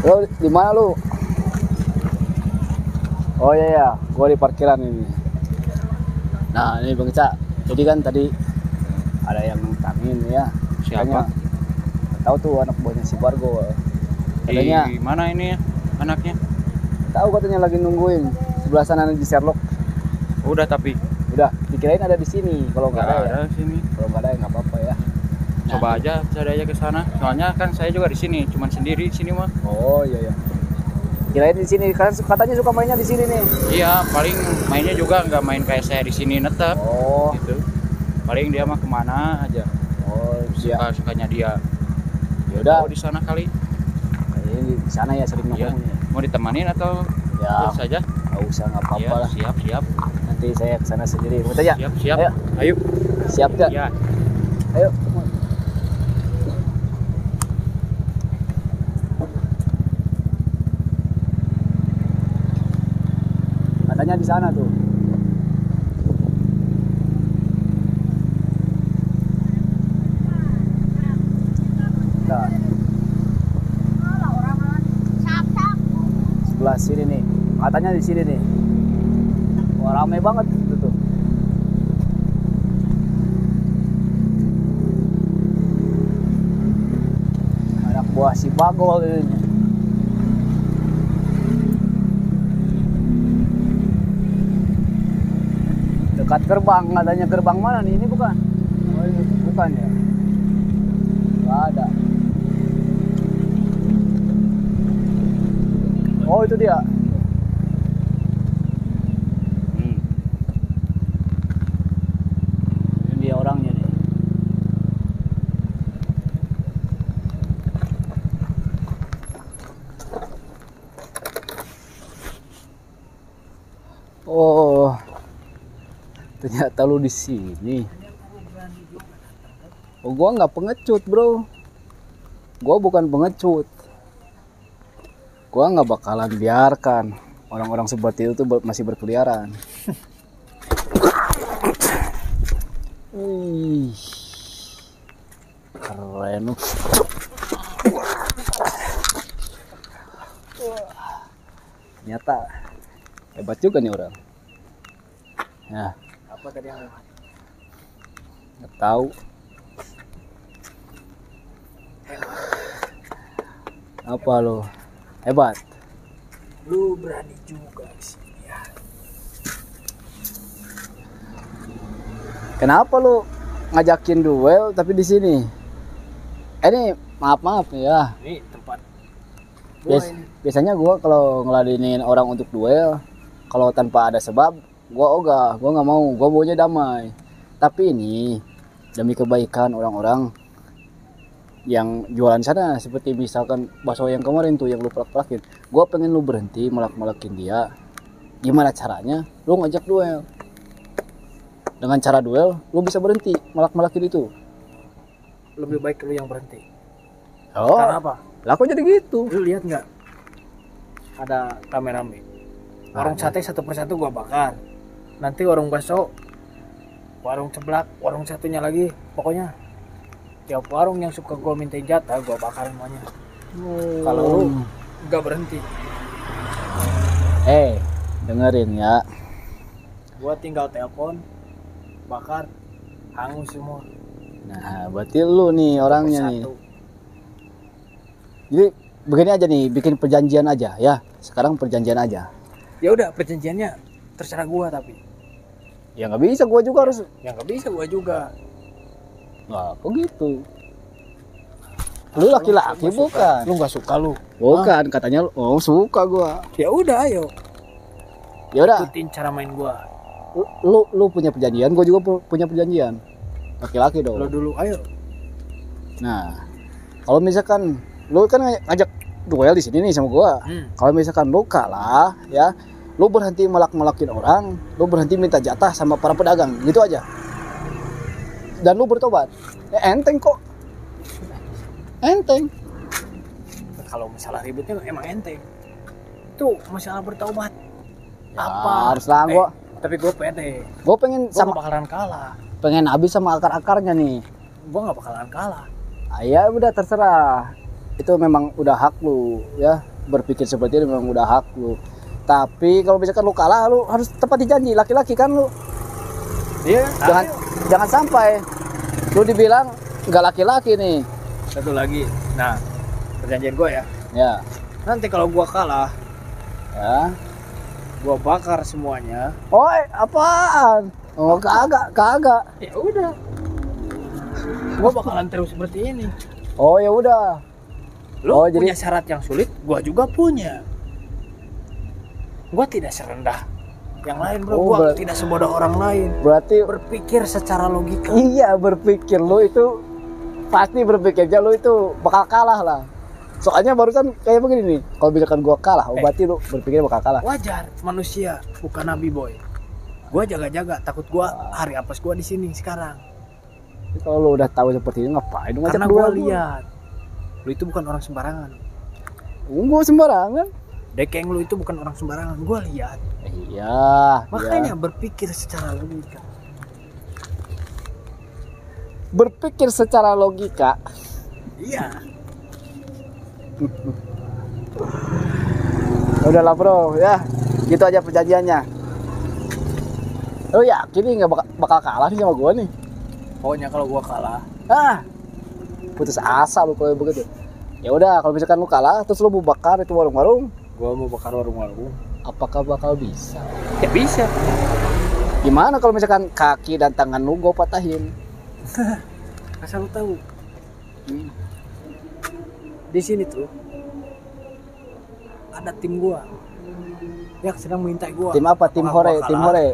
Lo di mana lu? Oh iya ya, gua di parkiran ini. Nah, ini Bang Ca. Jadi kan tadi ada yang nantangin ya. Siapa? Tahu tuh anak buahnya si Bargo. Katanya Di mana ini ya anaknya? tahu katanya lagi nungguin sebelah sana di Sherlock. Udah tapi Udah, dikirain ada di sini. Kalau nggak ada ya. sini. Kalau nggak ada ya nggak apa-apa ya. Coba aja cari aja ke sana. Soalnya kan saya juga di sini, cuman sendiri di sini mah. Oh iya ya. Kirain di sini kan katanya suka mainnya di sini nih. Iya, paling mainnya juga nggak main kayak saya di sini netep. Oh, Gitu. Paling dia mah kemana aja. oh iya. Suka-sukanya dia. Ya udah, Tahu di sana kali. ini di sana ya sering Iya. nongkrong ya. Mau ditemanin atau Ya, terus saja? nggak usah nggak apa-apa Iya, lah. siap. Nanti saya ke sana sendiri. Mau aja? Siap. Ayo. Ayo. Siap gak? Iya. Ayo. Katanya di sana tuh. Nah, sebelah sini nih. Katanya di sini nih. Wah, ramai banget itu tuh. Anak buah si Bagol ini. Dekat gerbang, katanya gerbang mana nih? Ini bukan? Oh, ini bukan ya? Nggak ada. Oh, itu dia. Ini dia orangnya nih. Oh, ternyata lu di sini. Oh, gua nggak pengecut, bro. Gua bukan pengecut. Gua nggak bakalan biarkan orang-orang seperti itu masih berkeliaran. Wih, keren lu. Ternyata hebat juga nih orang. Ya, Apa tadi yang lewat? nggak tahu. Apa lo? Hebat. Lu berani juga sih ya. Kenapa lu ngajakin duel tapi di sini? Ini maaf ya. Ini tempat gua ini. Biasanya gua kalau ngeladenin orang untuk duel, kalau tanpa ada sebab, gua ogah, gua nggak mau, gua maunya damai. Tapi ini demi kebaikan orang-orang yang jualan sana, seperti misalkan bakso yang kemarin tuh yang lu pelak-pelakin, gua pengen lu berhenti melak-melakin dia. Gimana caranya? Lu ngajak duel. Dengan cara duel, lu bisa berhenti melak-melakin itu. Lebih baik lu yang berhenti. Oh, Karena apa? lah kok jadi gitu? Lu lihat nggak? Ada rame-rame. Warung sate satu persatu gua bakar. Nanti warung bakso, warung ceblak, warung satunya lagi. Pokoknya tiap warung yang suka gua minta jatah gua bakar semuanya. Kalau lu nggak berhenti, dengerin ya. gua tinggal telepon, bakar, hangus semua. Nah, berarti lu nih orangnya nih. Satu. Jadi begini aja nih, bikin perjanjian aja ya. Sekarang perjanjian aja. Ya udah perjanjiannya terserah gua tapi Ya nggak bisa, gua juga harus. ya nggak bisa gua juga. Nah, kok gitu? Lu laki-laki bukan? Lu nggak suka lu? Bukan, katanya lu. Oh, suka gua. Ya udah ayo Ya udah, ikutin cara main gua. lu punya perjanjian, gua juga punya perjanjian. Laki-laki Lu dong. dulu ayo. Nah, kalau misalkan lu kan ngajak duel di sini nih sama gua. Kalau misalkan lu kalah, ya, lu berhenti melak-melakin orang, lu berhenti minta jatah sama para pedagang, gitu aja. Dan lu bertobat. Enteng kok. Enteng. Kalau masalah ributnya emang enteng. Itu masalah bertaubat. Ya, Apa? harus lah gua. Tapi gue pede. Gua pengen Gue sama gak bakalan kalah. pengen habis sama akar-akarnya nih. Gue gak bakalan kalah. Ya udah terserah. Itu memang udah hak lu, ya. berpikir seperti itu memang udah hak lu. Tapi kalau misalkan lu kalah, lu harus tepati janji. Laki-laki kan lu. Iya. Jangan sampai lu dibilang nggak laki-laki nih. Satu lagi. Nah, perjanjian gue ya. Ya. Nanti kalau gue kalah, Ya. gue bakar semuanya. Oh, apaan? Oh, kagak. Ya udah. Gue bakalan terus seperti ini. Oh, ya udah. Lu Oh, punya jadi- syarat yang sulit, gue juga punya. Gue tidak serendah yang lain, bro. Oh, Gue tidak sebodoh orang lain. Berarti Berpikir secara logika. iya, berpikir lu itu pasti berpikirnya lu itu bakal kalah lah. Soalnya barusan kayak begini nih. Kalau misalkan gua kalah, berarti lu berpikir bakal kalah. Wajar, manusia, bukan nabi boy. Gue jaga-jaga, takut gue hari apes gue di sini sekarang. Kalau lu udah tahu seperti ini, ngapain lu ngajak Karena gua? gue lihat, lu itu bukan orang sembarangan. Gua sembarangan. Dekeng lu itu bukan orang sembarangan, gue lihat. Iya. Makanya berpikir secara logika. Berpikir secara logika. Iya. Udahlah bro, ya gitu aja perjanjiannya. Lu yakin nih nggak bakal kalah nih sama gua nih? Pokoknya kalau gue kalah, Putus asa lu kalau begitu. Ya udah, kalau misalkan lu kalah terus lu mau bakar itu warung-warung, gue mau bakar warung-warung. apakah bakal bisa? Ya bisa. Gimana kalau misalkan kaki dan tangan lu gua patahin? Asal lu tahu. Di sini tuh ada tim gue yang sedang mengintai gue. Tim apa? Tim hore, tim hore.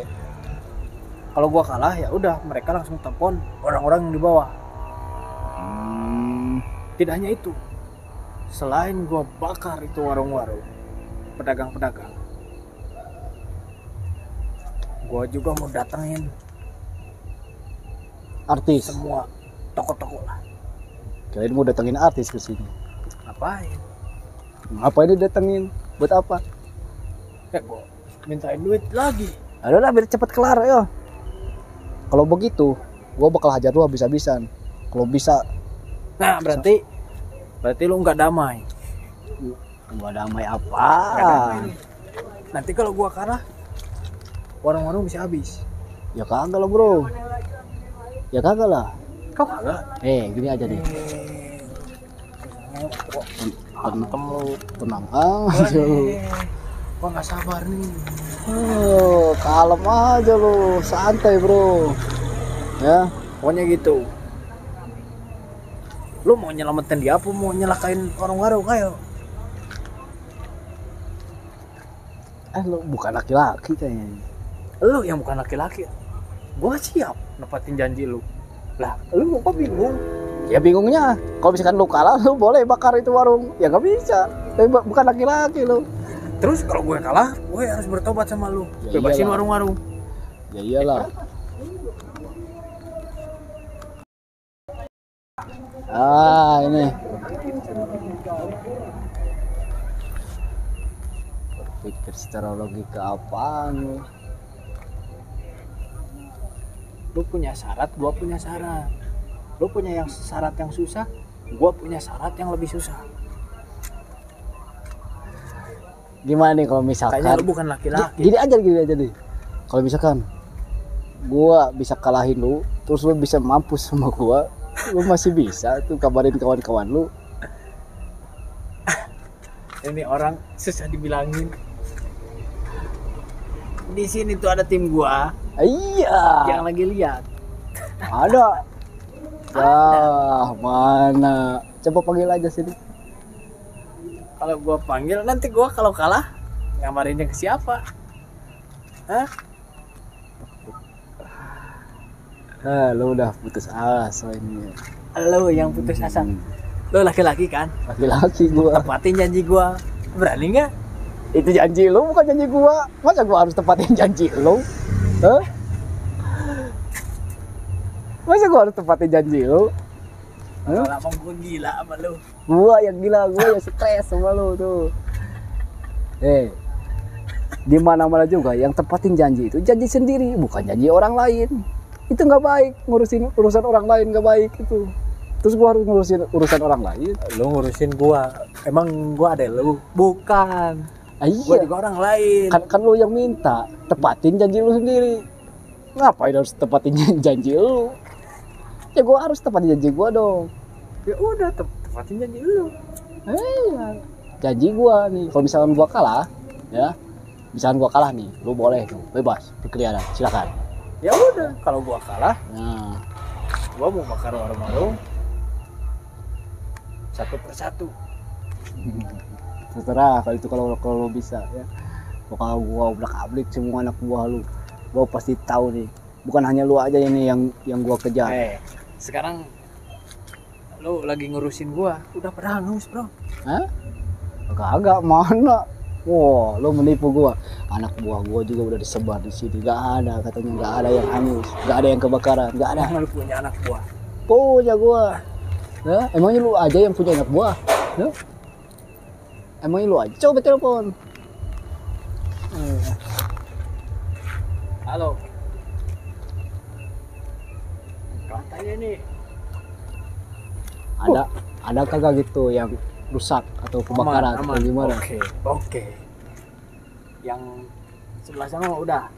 Kalau gue kalah ya udah, mereka langsung telepon orang-orang yang di bawah. Tidak hanya itu, selain gue bakar itu warung-warung, pedagang-pedagang, gue juga mau datengin Artis. semua toko-toko lah. Kalian mau datengin artis ke sini. Ngapain? Ngapain didatengin? Buat apa? Ya gue mintain duit lagi. Adalah biar cepet kelar ya. Kalau begitu, gua bakal hajar lu habis-habisan. Kalau bisa, Nah berarti lu nggak damai. gua damai Nggak apa? damai. Nanti kalau gue kalah, warung-warung bisa habis. Ya kagak lah bro. Ya kagak lah. Kau kagak? Gini aja deh. Tenang aja lu. Gua nggak sabar nih. Oh, kalem aja lu, santai bro. Ya, Pokoknya gitu. Lu mau nyelamatin dia apa mau nyelakain warung-warung? Ayo. lu bukan laki-laki kayaknya. Lu yang bukan laki-laki. Gua siap nepatin janji lu. Lah, lu kok bingung? Ya bingungnya, kalau misalkan lu kalah, lu boleh bakar itu warung. Ya nggak bisa. Tapi bukan laki-laki lu. Terus kalau gue kalah, gue harus bertobat sama lu. Ya Bebasin iyalah. warung-warung. Ya iyalah. Ini. Berpikir secara logika apaan lu? Lu punya syarat, gua punya syarat. Lu punya yang syarat yang susah, gua punya syarat yang lebih susah. Gimana nih kalau misalkan Kayaknya lu bukan laki-laki. gini aja nih. Kalau misalkan gua bisa kalahin lu, terus lu bisa mampus sama gua, lu masih bisa tuh kabarin kawan-kawan lu. Ini orang susah dibilangin. Di sini tuh ada tim gua Iya. yang lagi lihat. Ada. Mana? Coba panggil aja sini. Kalau gua panggil nanti gua kalau kalah ngamarinnya ke siapa? Hah? Lu udah putus asa ini. Lu yang putus asa. Lu laki-laki kan? Laki-laki gua. Tepatin janji gua. Berani nggak? Itu janji lu bukan janji gua. Masa gua harus tepatin janji lu? Hah? Masa gua harus tepatin janji lu? Kalau lama gua gila sama lu. Gua yang gila, gua yang stres sama lu tuh. Di mana-mana juga yang tepatin janji itu janji sendiri, bukan janji orang lain. Itu nggak baik, ngurusin urusan orang lain nggak baik itu. Terus gua harus ngurusin urusan orang lain. Lu ngurusin gua. Emang gua ada lu? Bukan. Ah, Gua iya. juga orang lain. Kan lu yang minta, tepatin janji lu sendiri. Ngapain harus tepatin janji lu? Ya gua harus tepatin janji gua dong. Ya udah tepatin janji lu. Janji gua nih, kalau misalkan gua kalah, ya. Misalkan gua kalah nih, lu boleh tuh, bebas berkeliaran, silakan. Ya udah, kalau gua kalah, Nah, gua mau bakar warung-warung satu persatu. terserah kalau itu kalau lu bisa ya. Kalau gua obrak-abrik semua anak buah lu, gua pasti tahu nih. Bukan hanya lu aja ini yang gua kejar. Sekarang lu lagi ngurusin gua, udah pernah hangus, Bro. Hah? Kagak, mana? Wah, lu menipu gua. Anak buah gua juga udah disebar di sini. Gak ada, katanya gak ada yang hangus, gak ada yang kebakaran, gak ada. Lu punya anak buah. Punya gua. Ya, emangnya lu aja yang punya anak buah? Ya? Emangnya lu aja? Coba telepon. Halo. Katanya nih. Ada kagak gitu yang rusak atau kebakaran atau gimana? Oke. Yang sebelah sana udah.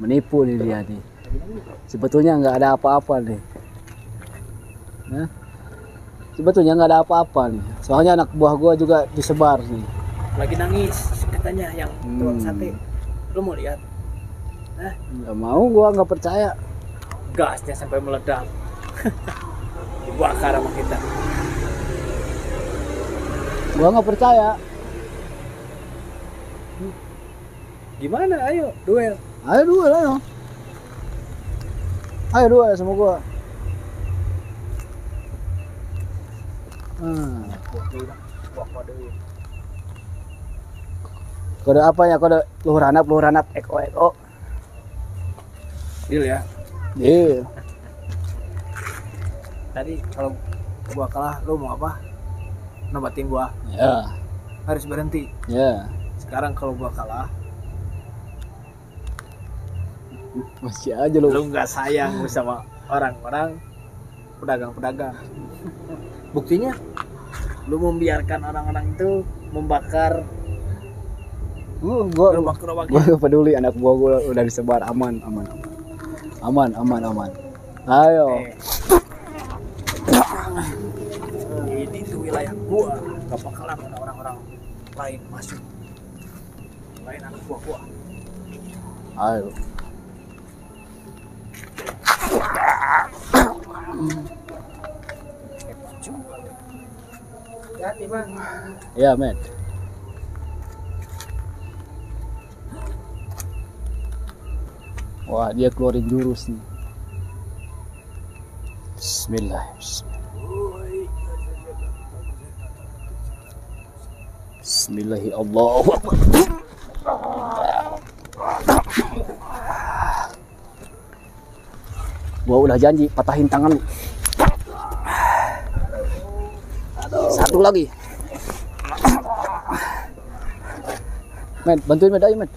Menipu nih dia nih. Sebetulnya nggak ada apa-apa nih. Nah, sebetulnya nggak ada apa-apa nih. Soalnya anak buah gua juga disebar nih. Lagi nangis katanya yang tukang sate. Lu mau lihat? Nggak mau, gua nggak percaya. Gasnya sampai meledak. Dibakar sama kita. Gua nggak percaya. Gimana? Ayo duel. Ayo duel, ayo. Ayo duel sama gua. Kode apa ya? Kode luhur hanap, eko. Deal ya. Iya. Tadi kalau gua kalah, lu mau apa? Nobatin gua. Ya, Harus berhenti. ya. Sekarang kalau gua kalah, Masih aja lu. lu nggak sayang sama orang-orang pedagang-pedagang. Buktinya, lu membiarkan orang-orang itu membakar Gua gerobak-gerobaknya. gak peduli, anak gua udah disebar aman. Ayo. Ini tuh wilayah gua, gak bakalan ada orang-orang lain masuk. Lain anak gua. Ayo. Hati bang. Ya, men. Wah, dia keluarin jurus nih. Bismillah. Bismillahirrahmanirrahim. Gua udah janji patahin tangan lu. Satu lagi. Men, bantuin men, ayo men.